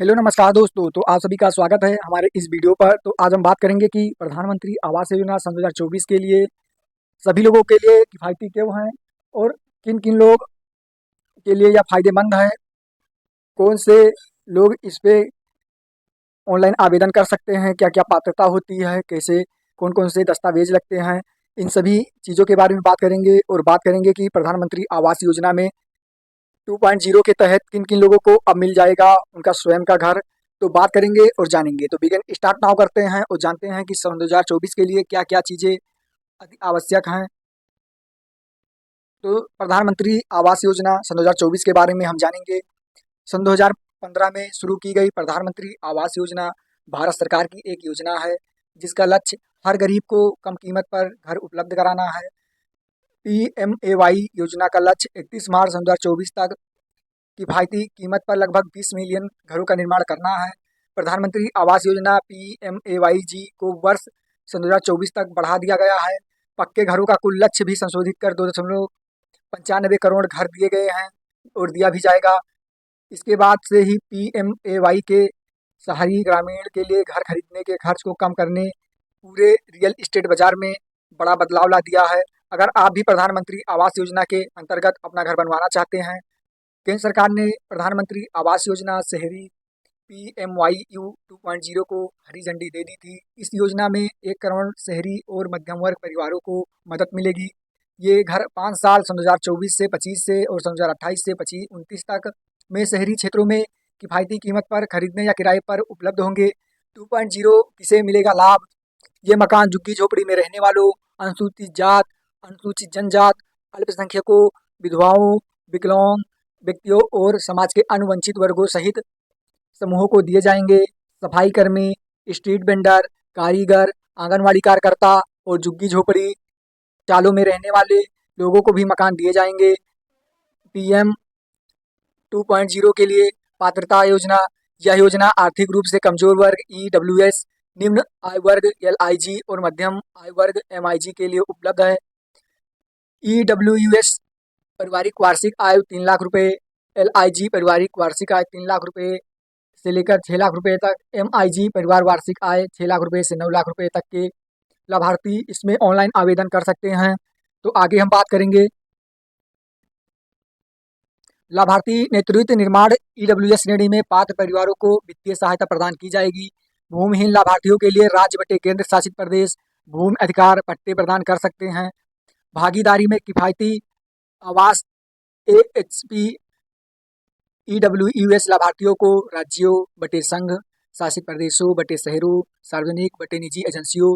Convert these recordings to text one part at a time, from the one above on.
Hello नमस्कार दोस्तों। तो आप सभी का स्वागत है हमारे इस वीडियो पर। तो आज हम बात करेंगे कि प्रधानमंत्री आवास योजना सन 2024 के लिए सभी लोगों के लिए किफ़ायती क्यों है और किन किन लोग के लिए यह फ़ायदेमंद है। कौन से लोग इस पे ऑनलाइन आवेदन कर सकते हैं, क्या क्या पात्रता होती है, कैसे कौन कौन से दस्तावेज लगते हैं, इन सभी चीज़ों के बारे में बात करेंगे। और बात करेंगे कि प्रधानमंत्री आवास योजना में 2.0 के तहत किन किन लोगों को अब मिल जाएगा उनका स्वयं का घर। तो बात करेंगे और जानेंगे। तो बिगिन स्टार्ट नाउ करते हैं और जानते हैं कि सन 2024 के लिए क्या क्या चीज़ें अति आवश्यक हैं। तो प्रधानमंत्री आवास योजना सन 2024 के बारे में हम जानेंगे। सन 2015 में शुरू की गई प्रधानमंत्री आवास योजना भारत सरकार की एक योजना है जिसका लक्ष्य हर गरीब को कम कीमत पर घर उपलब्ध कराना है। PMAY योजना का लक्ष्य 31 मार्च 2024 तक किफ़ायती कीमत पर लगभग 20 मिलियन घरों का निर्माण करना है। प्रधानमंत्री आवास योजना PMAYG को वर्ष सन 2024 तक बढ़ा दिया गया है। पक्के घरों का कुल लक्ष्य भी संशोधित कर 2.95 करोड़ घर दिए गए हैं और दिया भी जाएगा। इसके बाद से ही PMAY के शहरी ग्रामीण के लिए घर खरीदने के खर्च को कम करने पूरे रियल एस्टेट बाजार में बड़ा बदलाव ला दिया है। अगर आप भी प्रधानमंत्री आवास योजना के अंतर्गत अपना घर बनवाना चाहते हैं, केंद्र सरकार ने प्रधानमंत्री आवास योजना शहरी PMYU 2.0 को हरी झंडी दे दी थी। इस योजना में 1 करोड़ शहरी और मध्यम वर्ग परिवारों को मदद मिलेगी। ये घर 5 साल सन 2024 से 25 से और सन 2028 से 29 तक में शहरी क्षेत्रों में किफ़ायती कीमत पर खरीदने या किराए पर उपलब्ध होंगे। 2.0 किसे मिलेगा लाभ? ये मकान झुग्गी झोपड़ी में रहने वालों, अनुसूचित जात, अनुसूचित जनजात, अल्पसंख्यकों, विधवाओं, विकलांग व्यक्तियों और समाज के अनुवंचित वर्गों सहित समूहों को दिए जाएंगे। सफाई कर्मी, स्ट्रीट वेंडर, कारीगर, आंगनवाड़ी कार्यकर्ता और झुग्गी झोपड़ी चालों में रहने वाले लोगों को भी मकान दिए जाएंगे। PM 2.0 के लिए पात्रता योजना। यह योजना आर्थिक रूप से कमजोर वर्ग EWS, निम्न आय वर्ग LIG और मध्यम आय वर्ग MIG के लिए उपलब्ध है। EWS पारिवारिक वार्षिक आय 3 लाख रुपए, LIG पारिवारिक वार्षिक आय 3 लाख रुपए से लेकर 6 लाख रुपए तक, MIG परिवार वार्षिक आय 6 लाख रुपए से 9 लाख रुपए तक के लाभार्थी इसमें ऑनलाइन आवेदन कर सकते हैं। तो आगे हम बात करेंगे लाभार्थी नेतृत्व निर्माण। EWS श्रेणी में पात्र परिवारों को वित्तीय सहायता प्रदान की जाएगी। भूमिहीन लाभार्थियों के लिए राज्य बटे केंद्र शासित प्रदेश भूमि अधिकार पट्टे प्रदान कर सकते हैं। भागीदारी में किफ़ायती आवास AHP EWS लाभार्थियों को राज्यों बटे संघ शासित प्रदेशों बटे शहरों, सार्वजनिक बटे निजी एजेंसियों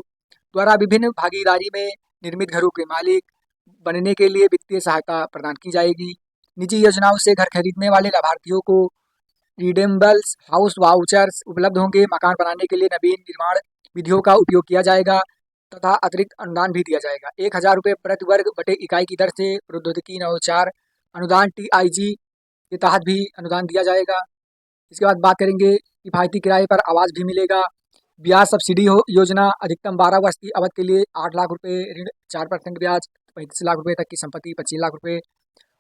द्वारा विभिन्न भागीदारी में निर्मित घरों के मालिक बनने के लिए वित्तीय सहायता प्रदान की जाएगी। निजी योजनाओं से घर खरीदने वाले लाभार्थियों को रिडेम्बल्स हाउस वाउचर्स उपलब्ध होंगे। मकान बनाने के लिए नवीन निर्माण विधियों का उपयोग किया जाएगा तथा अतिरिक्त अनुदान भी दिया जाएगा। 1,000 रुपये प्रति वर्ग बटे इकाई की दर से प्रौद्योगिकी नवाचार अनुदान TIG के तहत भी अनुदान दिया जाएगा। इसके बाद बात करेंगे किफ़ायती किराए पर आवास भी मिलेगा। ब्याज सब्सिडी योजना अधिकतम 12 वर्ष की अवधि के लिए 8 लाख रुपए ऋण 4% ब्याज 35 लाख रुपए तक की संपत्ति 25 लाख रुपए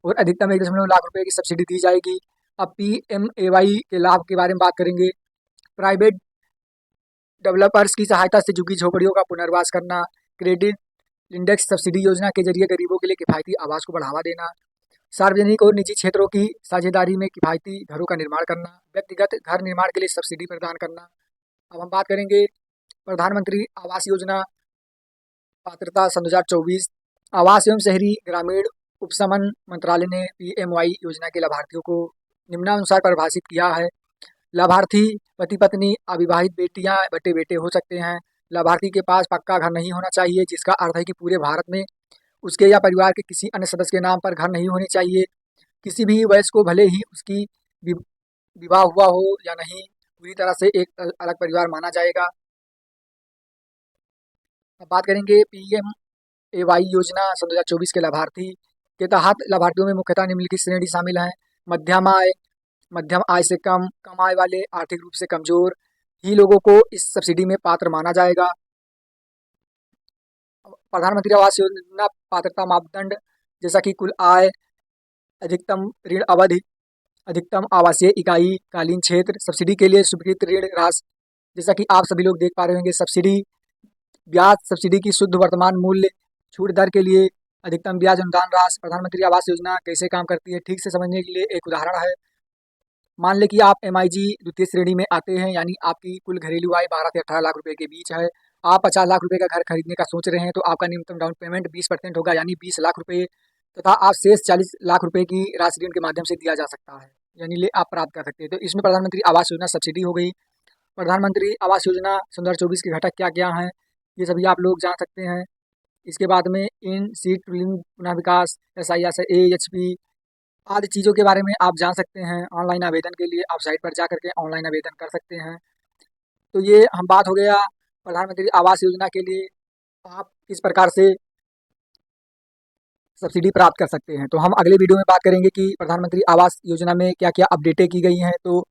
और अधिकतम 1.लाख रुपए की सब्सिडी दी जाएगी। अब PMAY के लाभ के बारे में बात करेंगे। प्राइवेट डेवलपर्स की सहायता से झुग्गी झोपड़ियों का पुनर्वास करना, क्रेडिट इंडेक्स सब्सिडी योजना के जरिए गरीबों के लिए किफ़ायती आवास को बढ़ावा देना, सार्वजनिक और निजी क्षेत्रों की साझेदारी में किफ़ायती घरों का निर्माण करना, व्यक्तिगत घर निर्माण के लिए सब्सिडी प्रदान करना। अब हम बात करेंगे प्रधानमंत्री आवास योजना पात्रता सन 2024। आवास एवं शहरी ग्रामीण उपशमन मंत्रालय ने PMY योजना के लाभार्थियों को निम्नानुसार परिभाषित किया है। लाभार्थी पति पत्नी, अविवाहित बेटियां बटे बेटे हो सकते हैं। लाभार्थी के पास पक्का घर नहीं होना चाहिए, जिसका अर्थ है कि पूरे भारत में उसके या परिवार के किसी अन्य सदस्य के नाम पर घर नहीं होने चाहिए। किसी भी वयस्क को भले ही उसकी वि- विवाह हुआ हो या नहीं, पूरी तरह से एक अलग परिवार माना जाएगा। अब बात करेंगे PMAY योजना सन 2024 के लाभार्थी के तहत लाभार्थियों में मुख्यतः निम्नलिखित श्रेणी शामिल हैं। मध्यम आय, मध्यम आय से कम, कम आय वाले, आर्थिक रूप से कमजोर ही लोगों को इस सब्सिडी में पात्र माना जाएगा। प्रधानमंत्री आवास योजना पात्रता मापदंड जैसा कि कुल आय, अधिकतम ऋण अवधि, अधिकतम आवासीय इकाई, कालीन क्षेत्र, सब्सिडी के लिए स्वीकृत ऋण राशि। जैसा कि आप सभी लोग देख पा रहे होंगे, सब्सिडी, ब्याज सब्सिडी की शुद्ध वर्तमान मूल्य, छूट दर के लिए अधिकतम ब्याज अनुदान राशि। प्रधानमंत्री आवास योजना कैसे काम करती है, ठीक से समझने के लिए एक उदाहरण है। मान लें कि आप MIG द्वितीय श्रेणी में आते हैं, यानी आपकी कुल घरेलू आय 12 से 18 लाख रुपए के बीच है। आप 50 लाख रुपए का घर खरीदने का सोच रहे हैं, तो आपका न्यूनतम डाउन पेमेंट 20% होगा, यानी 20 लाख रुपए, तथा आप शेष 40 लाख रुपए की राशि ऋण के माध्यम से दिया जा सकता है, यानी ले आप प्राप्त कर सकते हैं। तो इसमें प्रधानमंत्री आवास योजना सब्सिडी हो गई। प्रधानमंत्री आवास योजना सन 2024 के घटक क्या क्या हैं, ये सभी आप लोग जान सकते हैं। इसके बाद में इन सीट पुनः विकास, SISA, HP आदि चीज़ों के बारे में आप जान सकते हैं। ऑनलाइन आवेदन के लिए आप साइट पर जा करके ऑनलाइन आवेदन कर सकते हैं। तो ये हम बात हो गया प्रधानमंत्री आवास योजना के लिए आप किस प्रकार से सब्सिडी प्राप्त कर सकते हैं। तो हम अगले वीडियो में बात करेंगे कि प्रधानमंत्री आवास योजना में क्या क्या अपडेटें की गई हैं। तो